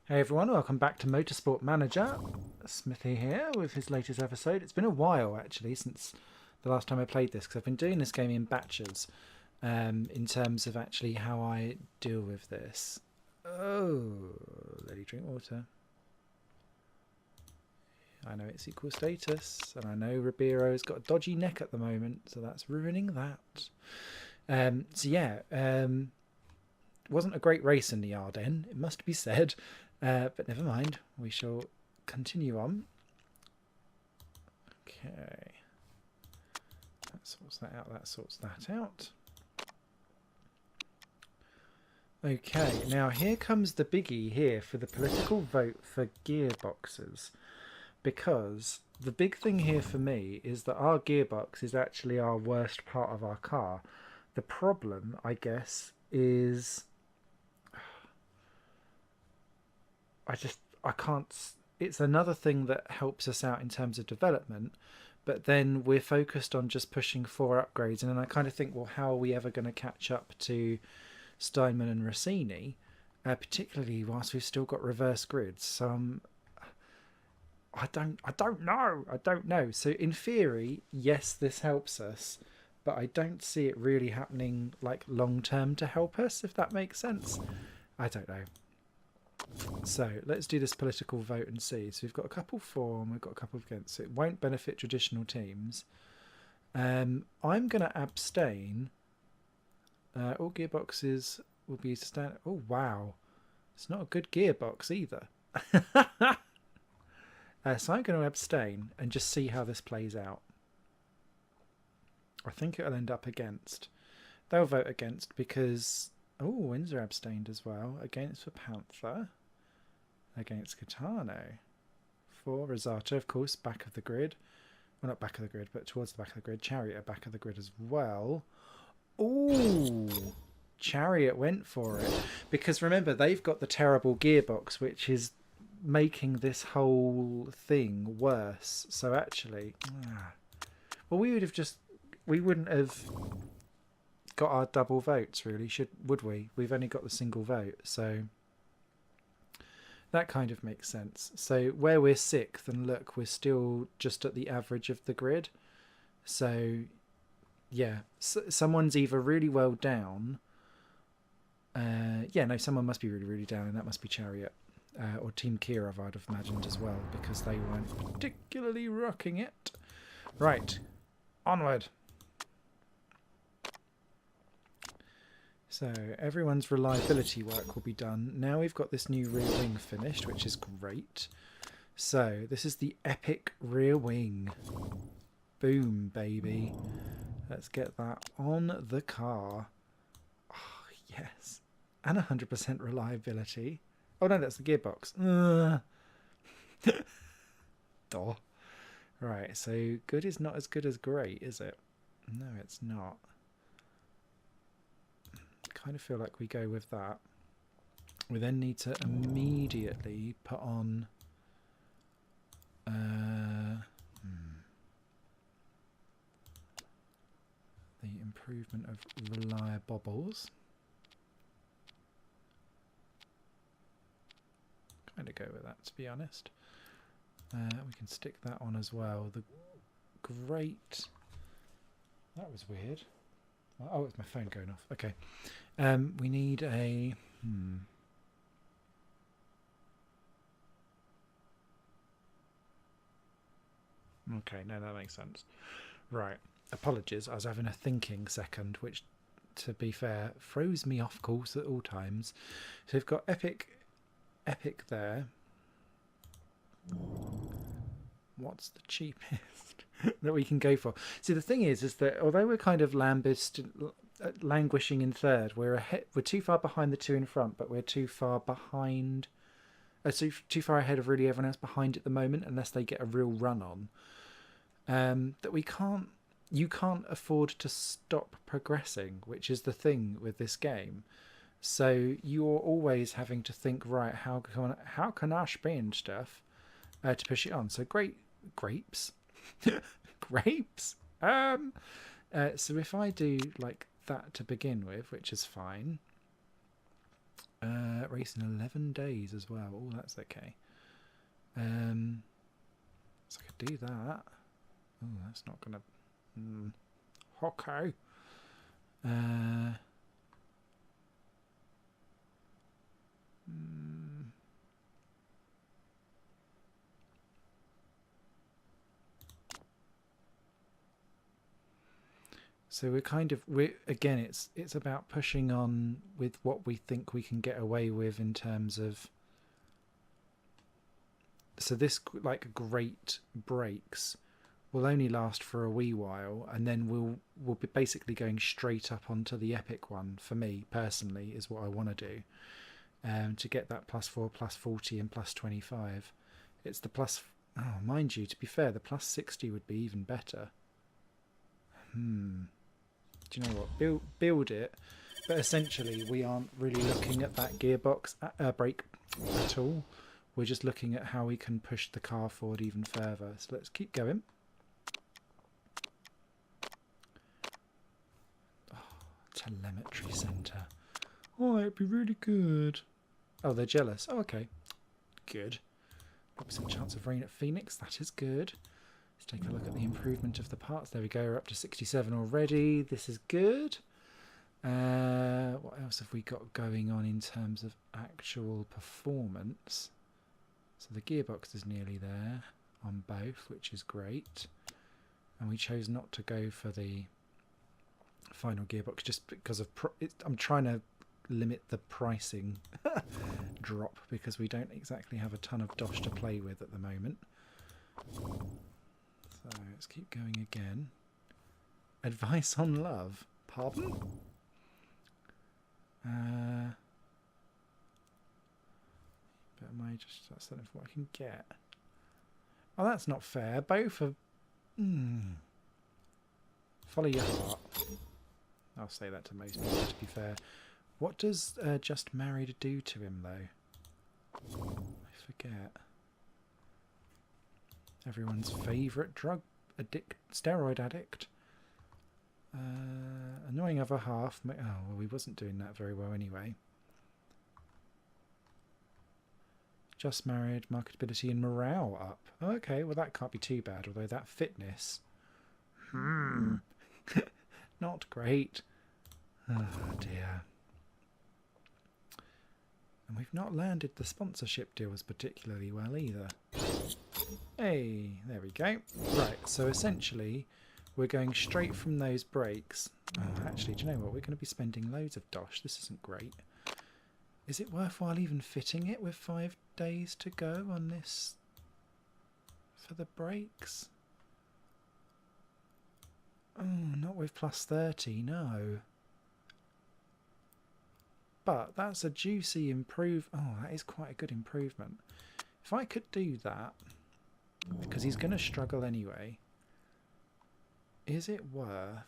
Hey everyone, welcome back to Motorsport Manager. Smithy here with his latest episode. It's been a while actually since the last time I played this because I've been doing this game in batches in terms of actually how I deal with this. Oh, let me drink water. I know it's equal status and I know Ribeiro's got a dodgy neck at the moment, so that's ruining that. Wasn't a great race in the Ardennes, it must be said. But never mind, we shall continue on. Okay. That sorts that out, that sorts that out. Okay, now here comes the biggie here for the political vote for gearboxes. Because the big thing here for me is that our gearbox is actually our worst part of our car. The problem, I guess, is I can't. It's another thing that helps us out in terms of development, but then we're focused on just pushing 4 upgrades, and then I kind of think, well, how are we ever going to catch up to Steinman and Rossini, particularly whilst we've still got reverse grids? So I don't know. So in theory, yes, this helps us, but I don't see it really happening like long term to help us, if that makes sense. I don't know. So let's do this political vote and see. So we've got a couple for and we've got a couple against. So it won't benefit traditional teams. I'm going to abstain. All gearboxes will be standard. Oh, wow. It's not a good gearbox either. So I'm going to abstain and just see how this plays out. I think it'll end up against. They'll vote against because... Oh, Windsor abstained as well. Against for Panther. Against Catano. For Rosata, of course, back of the grid. Well, not back of the grid, but towards the back of the grid. Chariot back of the grid as well. Ooh! Chariot went for it. Because remember, they've got the terrible gearbox, which is making this whole thing worse. So actually... Well, we wouldn't have got our double votes, really, would we? We've only got the single vote, so that kind of makes sense. So where we're sixth, and look, we're still just at the average of the grid. So yeah, someone's either really well down. Yeah, no, someone must be really, really down, and that must be Chariot. Or Team Kirov, I'd have imagined as well, because they weren't particularly rocking it. Right, onward. So everyone's reliability work will be done. Now we've got this new rear wing finished, which is great. So this is the epic rear wing. Boom, baby. Let's get that on the car. Oh, yes. And 100% reliability. Oh no, that's the gearbox. Duh. Right, so good is not as good as great, is it? No, it's not. Kind of feel like we go with that. We then need to immediately put on the improvement of reliables. Kind of go with that, to be honest. We can stick that on as well. The great... That was weird. Oh, it's my phone going off. Okay. We need a... Okay, no, that makes sense. Right. Apologies, I was having a thinking second, which, to be fair, throws me off course at all times. So we've got Epic there. What's the cheapest that we can go for? See, the thing is that although we're kind of languishing in third, we're too far behind the two in front, but we're too far behind, too far ahead of really everyone else behind at the moment, unless they get a real run on. That you can't afford to stop progressing, which is the thing with this game. So you're always having to think, right, how can I spend stuff to push it on? So grapes. Grapes. So if I do like that to begin with, which is fine, Race in 11 days as well. Oh, that's okay. So I could do that. Oh, that's not gonna. Okay. So we're again, it's about pushing on with what we think we can get away with in terms of. So this like great brakes will only last for a wee while, and then we'll be basically going straight up onto the epic one. For me personally, is what I want to do, to get that +4, +40, and +25. It's the plus. Oh, mind you, to be fair, the +60 would be even better. Do you know what? Build it, but essentially we aren't really looking at that gearbox brake at all. We're just looking at how we can push the car forward even further. So let's keep going. Oh, telemetry centre. Oh, it'd be really good. Oh, they're jealous. Oh, okay. Good. Probably some chance of rain at Phoenix. That is good. Let's take a look at the improvement of the parts. There we go. We're up to 67 already. This is good. What else have we got going on in terms of actual performance? So the gearbox is nearly there on both, which is great. And we chose not to go for the final gearbox just because of I'm trying to limit the pricing drop because we don't exactly have a ton of dosh to play with at the moment. So let's keep going again. Advice on love. Pardon? But am I just... That's not what I can get. Oh, that's not fair. Both are... Follow your heart. I'll say that to most people, to be fair. What does Just Married do to him, though? I forget. Everyone's favourite steroid addict. Annoying other half. Oh, well, he wasn't doing that very well anyway. Just Married, marketability and morale up. Okay, well that can't be too bad, although that fitness... Not great. Oh dear. And we've not landed the sponsorship deals particularly well either. Hey, there we go. Right, so essentially we're going straight from those brakes. Oh, actually, do you know what? We're going to be spending loads of dosh. This isn't great. Is it worthwhile even fitting it with 5 days to go on this for the brakes? Oh, not with +30, no. But that's a juicy improve. Oh, that is quite a good improvement. If I could do that, because he's going to struggle anyway, is it worth...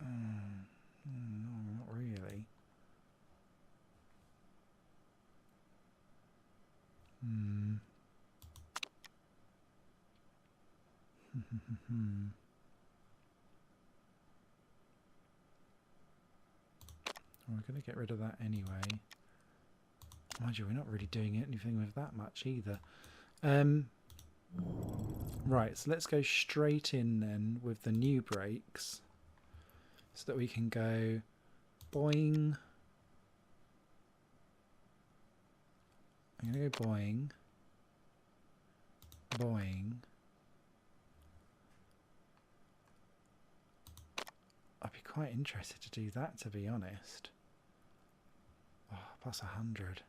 no, not really. We're going to get rid of that anyway. Mind you, we're not really doing anything with that much either. Right, so let's go straight in then with the new brakes so that we can go boing. I'm going to go boing. Boing. I'd be quite interested to do that, to be honest. Oh, +100.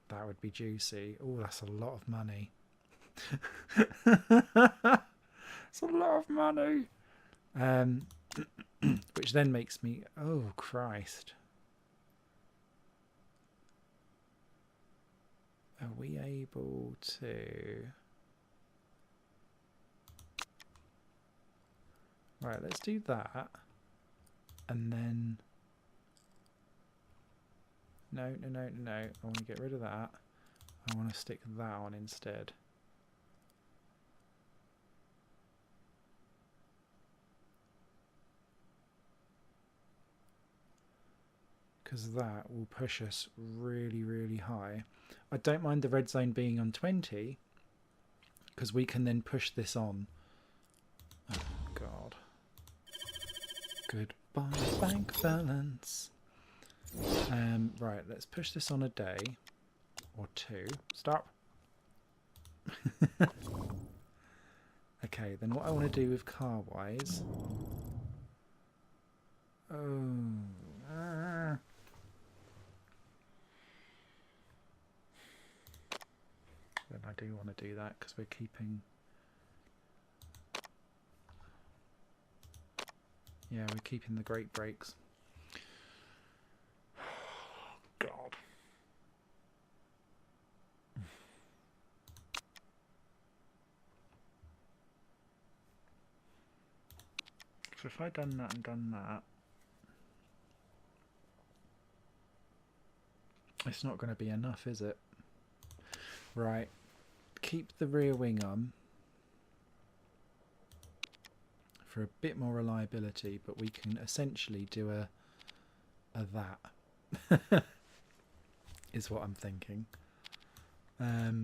That would be juicy. Oh, that's a lot of money. It's a lot of money. Which then makes me... Oh, Christ. Are we able to... Right, let's do that. And then... No. I want to get rid of that. I want to stick that on instead. because that will push us really, really high. I don't mind the red zone being on 20 because we can then push this on. Oh, God. Goodbye, bank balance. Right, let's push this on a day or two. Stop. Okay, then what I want to do with car-wise... Then I do want to do that because we're keeping... Yeah, we're keeping the great brakes. God. So if I'd done that and done that, it's not going to be enough, is it? Right. Keep the rear wing on for a bit more reliability, but we can essentially do a that is what I'm thinking. To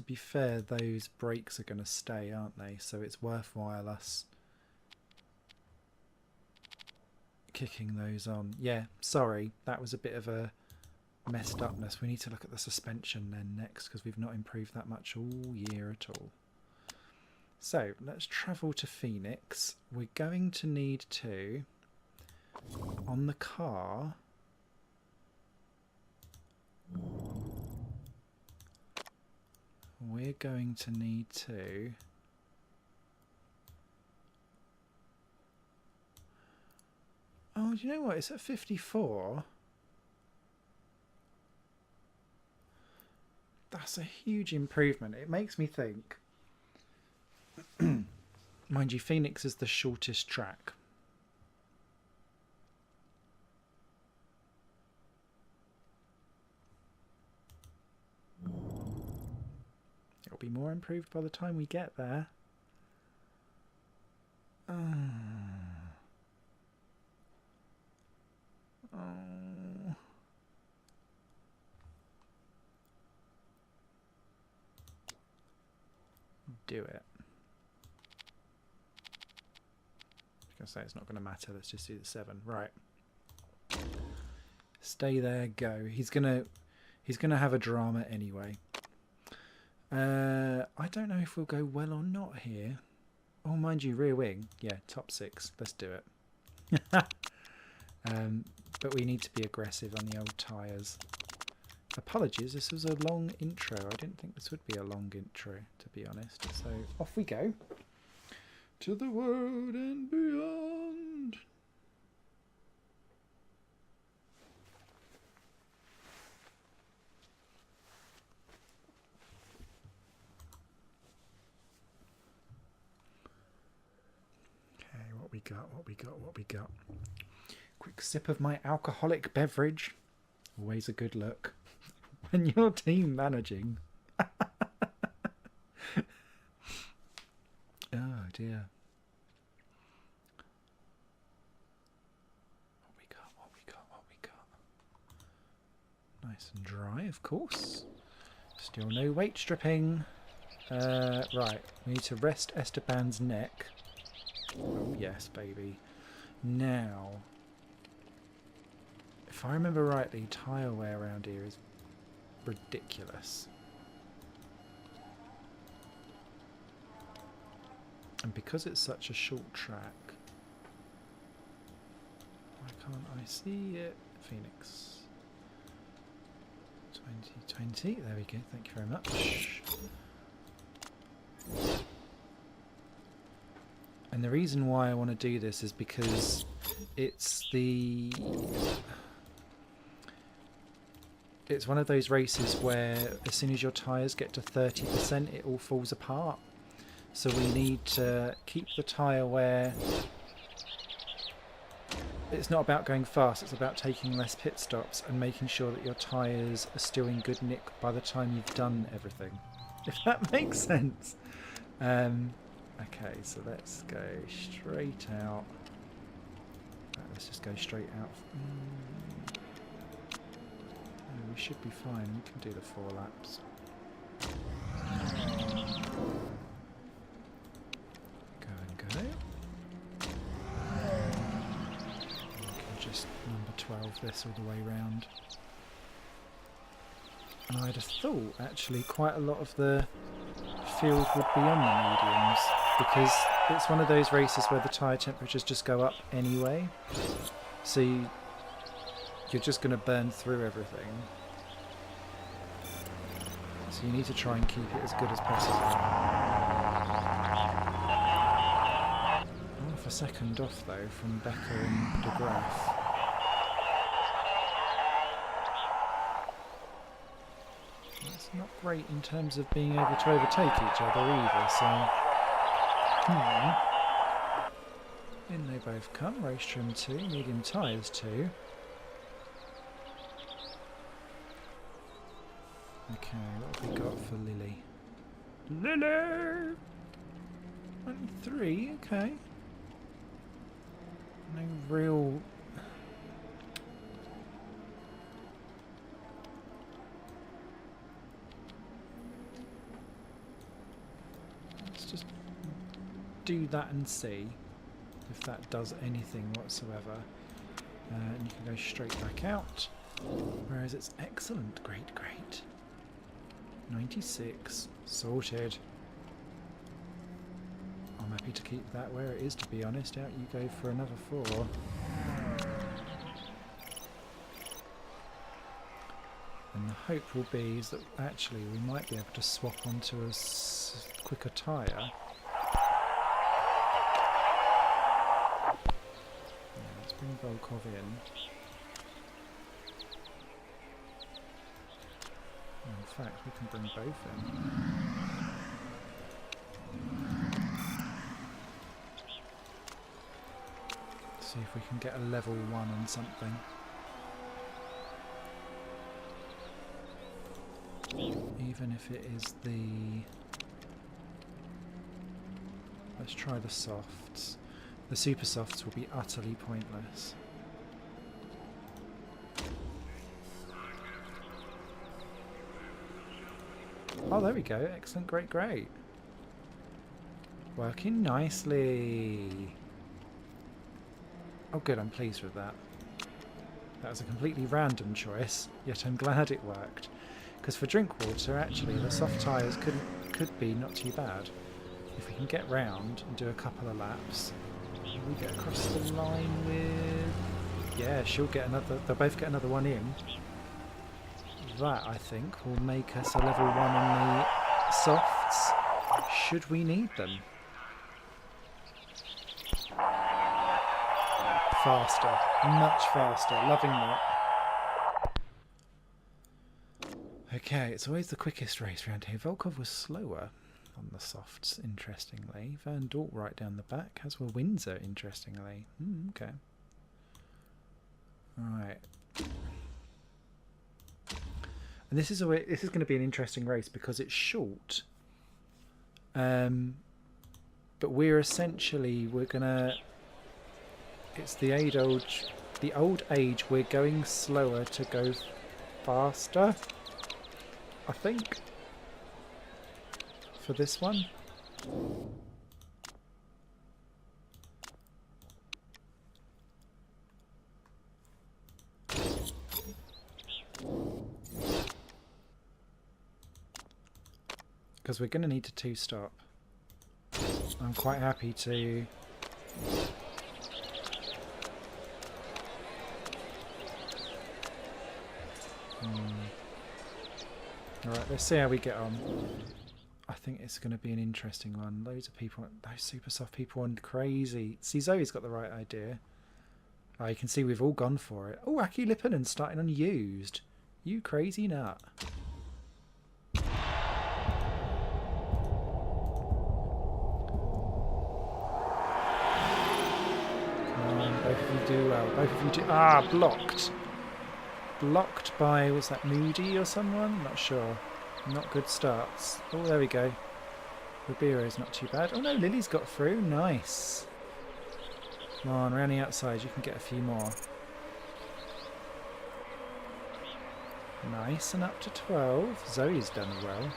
be fair, those brakes are going to stay, aren't they? So it's worthwhile us kicking those on. Yeah, sorry, that was a bit of a messed upness. We need to look at the suspension then next because we've not improved that much all year at all. So let's travel to Phoenix. We're going to need to, on the car, we're going to need to oh, do you know what? It's at 54. That's a huge improvement. It makes me think. Mind you, Phoenix is the shortest track. It'll be more improved by the time we get there. Oh. Do it. I was going to say it's not going to matter. Let's just do the 7. Right. Stay there. Go. He's gonna have a drama anyway. I don't know if we'll go well or not here. Oh, mind you, rear wing. Yeah, top 6. Let's do it. But we need to be aggressive on the old tyres. Apologies, this was a long intro. I didn't think this would be a long intro, to be honest. So off we go. To the world and beyond. Okay, what we got. Quick sip of my alcoholic beverage. Always a good look. When you're team managing. Oh dear. What we got. Nice and dry, of course. Still no weight stripping. Right, we need to rest Esteban's neck. Oh yes, baby. Now, if I remember rightly, tyre wear around here is ridiculous. And because it's such a short track, why can't I see it? Phoenix 2020, there we go, thank you very much. And the reason why I want to do this is because it's one of those races where as soon as your tyres get to 30%, it all falls apart. So we need to keep the tyre wear. It's not about going fast, it's about taking less pit stops and making sure that your tyres are still in good nick by the time you've done everything. If that makes sense. Okay, so let's go straight out. Right, Let's just go straight out. We should be fine. We can do the 4 laps. Go and go. We can just number 12 this all the way round. And I'd have thought actually quite a lot of the field would be on the mediums, because it's one of those races where the tyre temperatures just go up anyway, so you're just going to burn through everything, so you need to try and keep it as good as possible. Half a second off though from Becker and De Graaf. That's not great in terms of being able to overtake each other either, so in they both come. Race trim 2, medium tyres 2. Okay, what have we got for Lily? Lily! 23, okay. No real... Let's just do that and see if that does anything whatsoever. And you can go straight back out. Whereas it's excellent, great, great. 96, sorted. I'm happy to keep that where it is, to be honest. Out you go for another 4. And the hope will be is that actually we might be able to swap onto a quicker tyre. Yeah, let's bring Volkov in. In fact, we can bring both in. See if we can get a level 1 on something. Even if it is the... Let's try the softs. The super softs will be utterly pointless. Oh, there we go. Excellent, great, great. Working nicely. Oh good, I'm pleased with that. That was a completely random choice, yet I'm glad it worked. Because for Drinkwater, actually, the soft tyres could be not too bad. If we can get round and do a couple of laps, we get across the line with... Yeah, she'll get another... They'll both get another one in. That, I think, will make us a level 1 on the softs, should we need them. Faster, much faster, loving that. Okay, it's always the quickest race around here. Volkov was slower on the softs, interestingly. Van Dort right down the back, as were Windsor, interestingly. Okay. Alright. And this is going to be an interesting race because it's short. But we're gonna... It's the old age. We're going slower to go faster, I think, for this one. Because we're going to need to 2-stop. I'm quite happy to... Alright, let's see how we get on. I think it's going to be an interesting one. Loads of people, those super soft people went crazy. See, Zoe's got the right idea. Oh, you can see we've all gone for it. Oh, Aki Lipponen starting on used. You crazy nut. Both of you do well. Both of you do... Ah, blocked. Blocked by, was that Moody or someone? Not sure. Not good starts. Oh, there we go. Ribero's not too bad. Oh no, Lily's got through. Nice. Come on, around the outside, you can get a few more. Nice, and up to 12. Zoe's done well.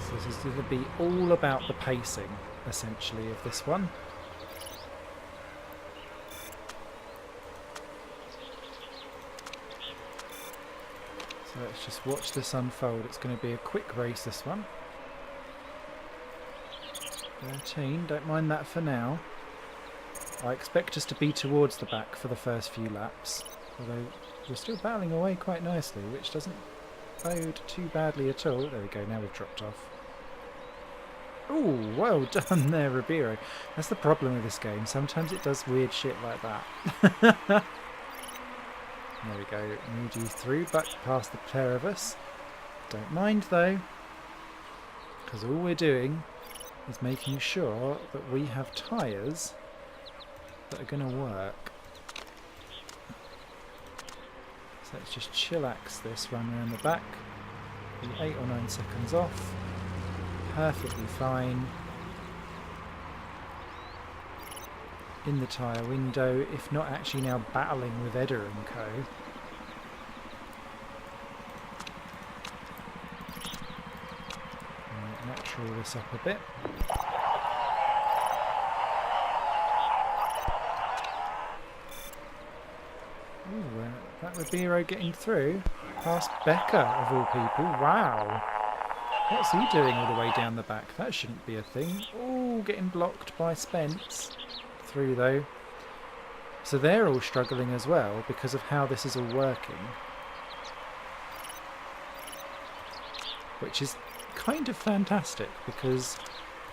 So this is going to be all about the pacing, essentially, of this one. So let's just watch this unfold. It's going to be a quick race, this one. 13, don't mind that for now. I expect us to be towards the back for the first few laps, although we're still battling away quite nicely, which doesn't bode too badly at all. There we go, now we've dropped off. Ooh, well done there, Ribeiro. That's the problem with this game. Sometimes it does weird shit like that. There we go, moved you through, back past the pair of us. Don't mind though, because all we're doing is making sure that we have tyres that are going to work. So let's just chillax this, run around the back. Be 8 or 9 seconds off. Perfectly fine. In the tyre window, if not actually now battling with Edda and co. Right, natural this up a bit. Ooh, that Ribeiro getting through past Becca of all people. Wow. What's he doing all the way down the back? That shouldn't be a thing. Ooh, getting blocked by Spence. Through though. So they're all struggling as well because of how this is all working. Which is kind of fantastic because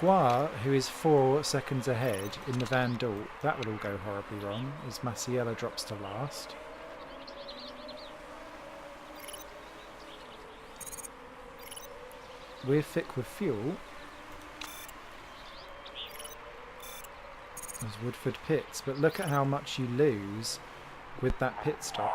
Gua, who is 4 seconds ahead in the Van Dalt, that would all go horribly wrong as Masiella drops to last. We're thick with fuel. As Woodford pits, but look at how much you lose with that pit stop.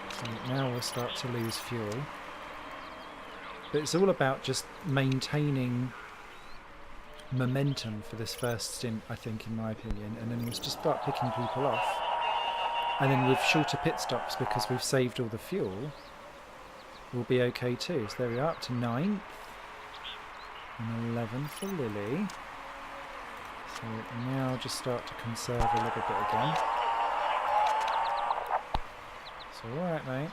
So now we'll start to lose fuel. But it's all about just maintaining momentum for this first stint, I think, in my opinion, and then we'll just start picking people off. And then with shorter pit stops, because we've saved all the fuel, we'll be okay too. So there we are, up to 9th. And 11 for Lily. So now just start to conserve a little bit again. It's alright, mate.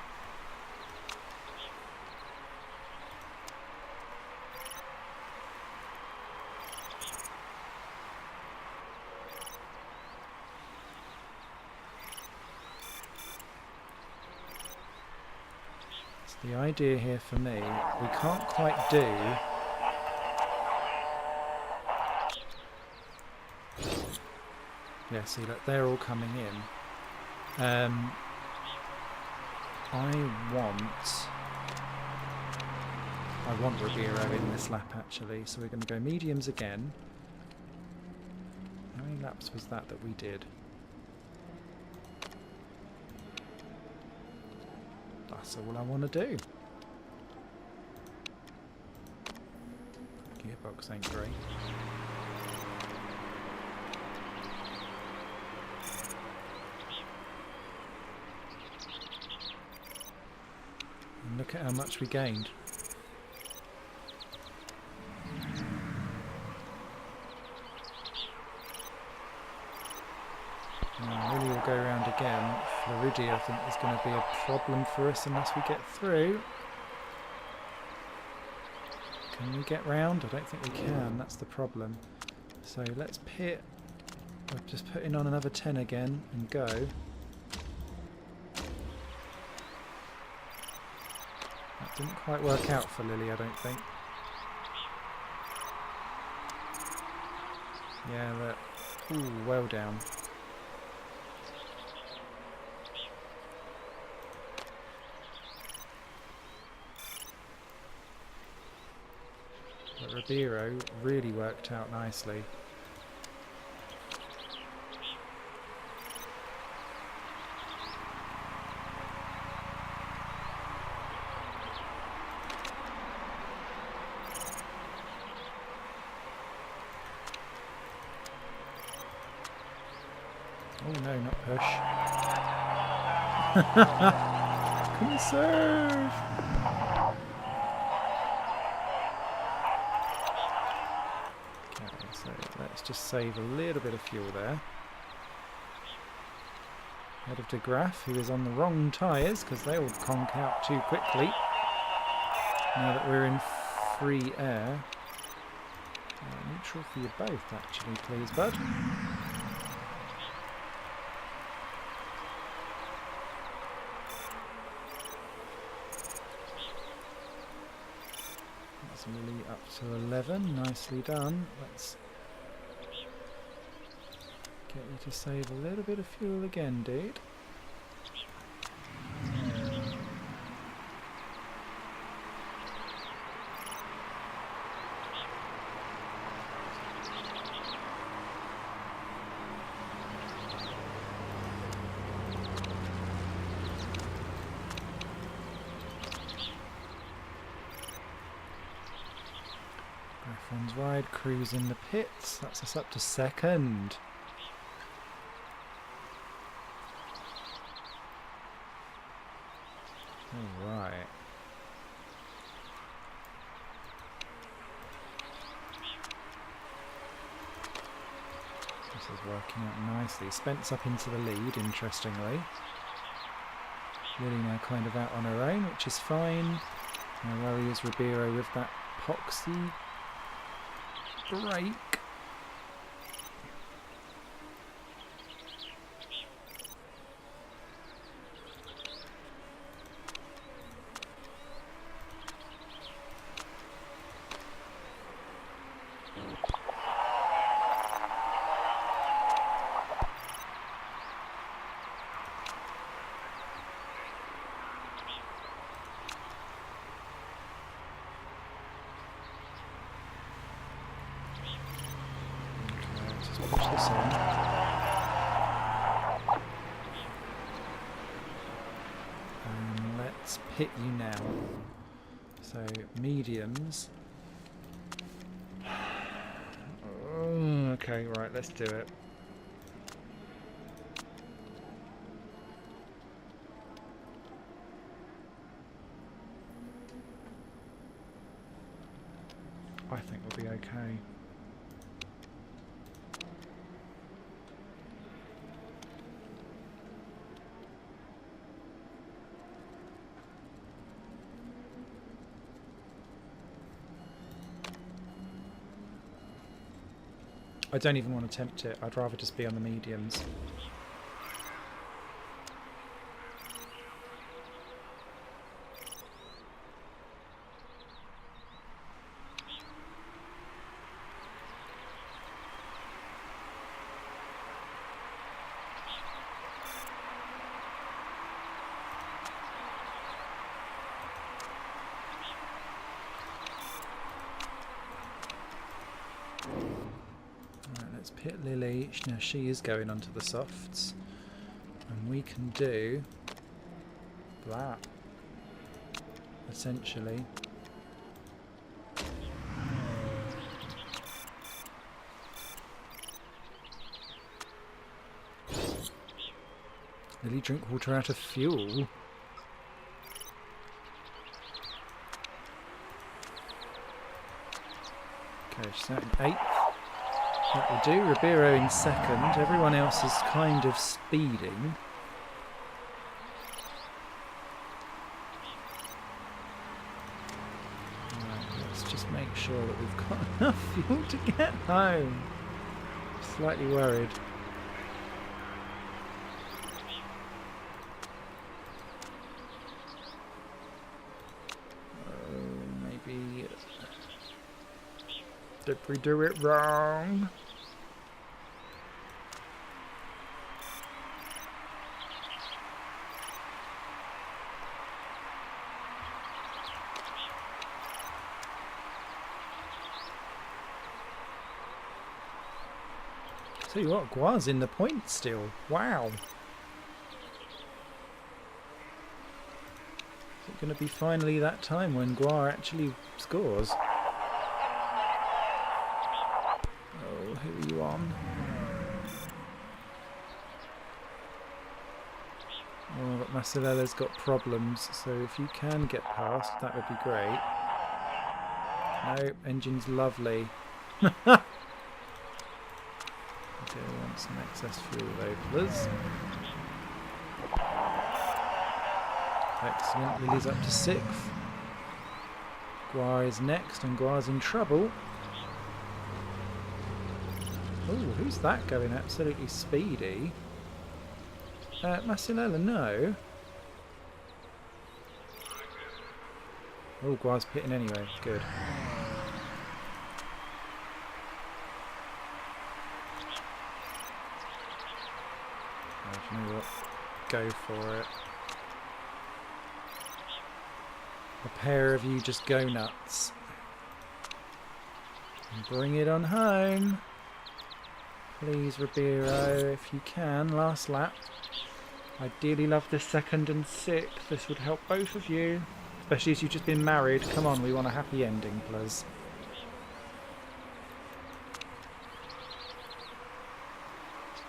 The idea here for me, we can't quite do yeah, see, look, they're all coming in. I want Ribeiro in this lap actually, so we're going to go mediums again. How many laps was that we did? That's all I want to do. Gearbox ain't great. And look at how much we gained. Really will go around again. Floridia, I think, is going to be a problem for us unless we get through. Can we get round? I don't think we can. That's the problem. So let's pit. We're just putting on another 10 again and go. That didn't quite work out for Lily, I don't think. Yeah, that. Ooh, well down. But Ribeiro really worked out nicely. push. Conserve! Okay, so let's just save a little bit of fuel there. Head of De Graaf, who is on the wrong tyres because they will conk out too quickly. Now that we're in free air. Neutral for you both, actually, please, bud. That's really up to 11. Nicely done. Let's get you to save a little bit of fuel again, dude. Graffon's wide, Crew's in the pits. That's us up to second. Alright. This is working out nicely. Spence up into the lead, interestingly. Lily now kind of out on her own, which is fine. No worry is Ribeiro with that poxy brake. Push this on. And let's pit you now. So, mediums. Oh, okay, right, let's do it. I think we'll be okay. I don't even want to tempt it. I'd rather just be on the mediums. Let's pit Lily. Now she is going onto the softs, and we can do that essentially. Lily, drink water out of fuel. Okay, she's out in 8th. That will do. Ribeiro in 2nd. Everyone else is kind of speeding. Right, let's just make sure that we've got enough fuel to get home. Slightly worried. Maybe... Did we do it wrong? Tell you what, Gua's in the points still. Wow. Is it going to be finally that time when Gua actually scores? Oh, who are you on? Masilella's got problems, so if you can get past, that would be great. No, engine's lovely. Okay, want some excess fuel though, please. Excellent, Lily's up to 6th. Guar is next, and Guar's in trouble. Oh, who's that going absolutely speedy? Masilella, no. Oh, Guar's pitting anyway, good. Oh, do you know what? Go for it. A pair of you just go nuts. And bring it on home. Please, Ribeiro, if you can. Last lap. Ideally love this 2nd and 6th. This would help both of you. Especially as you've just been married. Come on, we want a happy ending, please.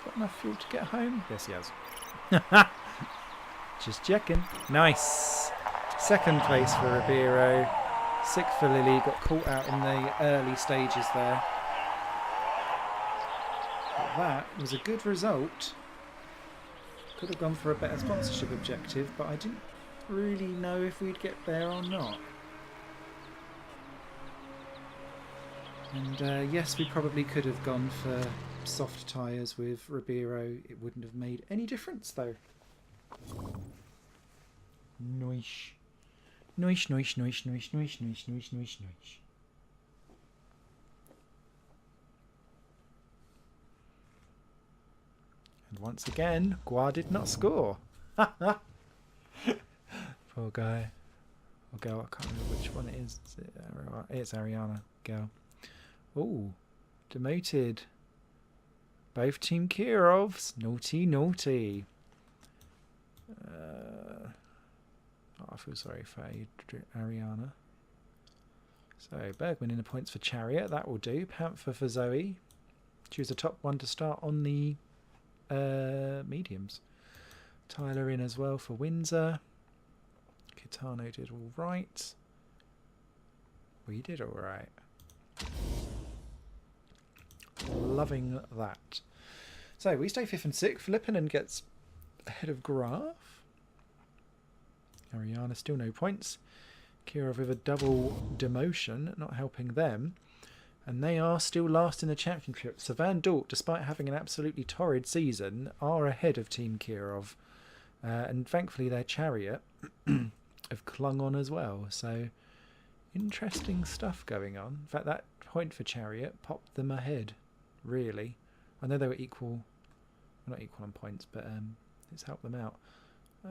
Got enough fuel to get home? Yes, he has. Just checking. Nice. 2nd place for Ribeiro. 6th for Lily. Got caught out in the early stages there. But that was a good result. Could have gone for a better sponsorship objective, but I didn't really know if we'd get there or not. And yes, we probably could have gone for soft tyres with Ribeiro. It wouldn't have made any difference though. Noish. Noish, noish, noish, noish, noish, noish, noish, noish, noish. And once again, Guar did not score. Poor guy. Or girl, I can't remember which one it is. It's Ariana. Girl. Oh, demoted. Both Team Kirovs. Naughty, naughty. I feel sorry for Ariana. So, Bergman in the points for Chariot. That will do. Panther for Zoe. She was the top one to start on the mediums. Tyler in as well for Windsor. Kitano did all right. We did all right. Loving that. So we stay 5th and 6th. Lippinen gets ahead of Graf. Ariana still no points. Kirov with a double demotion, not helping them. And they are still last in the championship. So Van Dort, despite having an absolutely torrid season, are ahead of Team Kirov. And thankfully their Chariot have clung on as well. So interesting stuff going on. In fact, that point for Chariot popped them ahead, really. I know they were equal, well, not equal on points, but it's helped them out. Okay.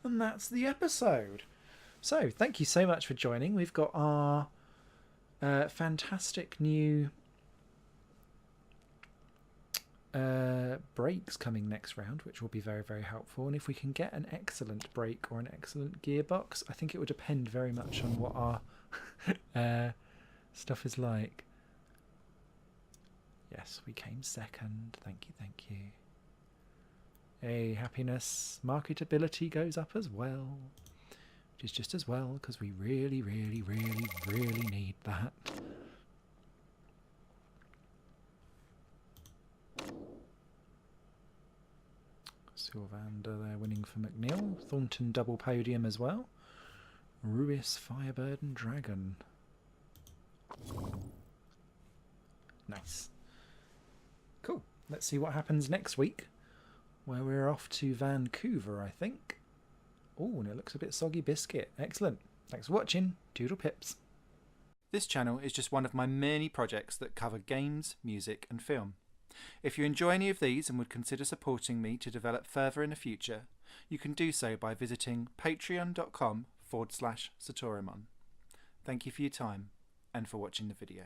And that's the episode. So, thank you so much for joining. We've got our fantastic new brakes coming next round, which will be very, very helpful. And if we can get an excellent brake or an excellent gearbox, I think it would depend very much on what our stuff is like. Yes, we came 2nd. Thank you, thank you. Hey, happiness. Marketability goes up as well. Which is just as well, because we really, really, really, really need that. Sylvander there winning for McNeil. Thornton double podium as well. Ruiz, Firebird and Dragon. Nice. Cool. Let's see what happens next week, where we're off to Vancouver, I think. Oh, and it looks a bit soggy biscuit. Excellent. Thanks for watching. Doodle pips. This channel is just one of my many projects that cover games, music and film. If you enjoy any of these and would consider supporting me to develop further in the future, you can do so by visiting patreon.com/Satorimon. Thank you for your time and for watching the video.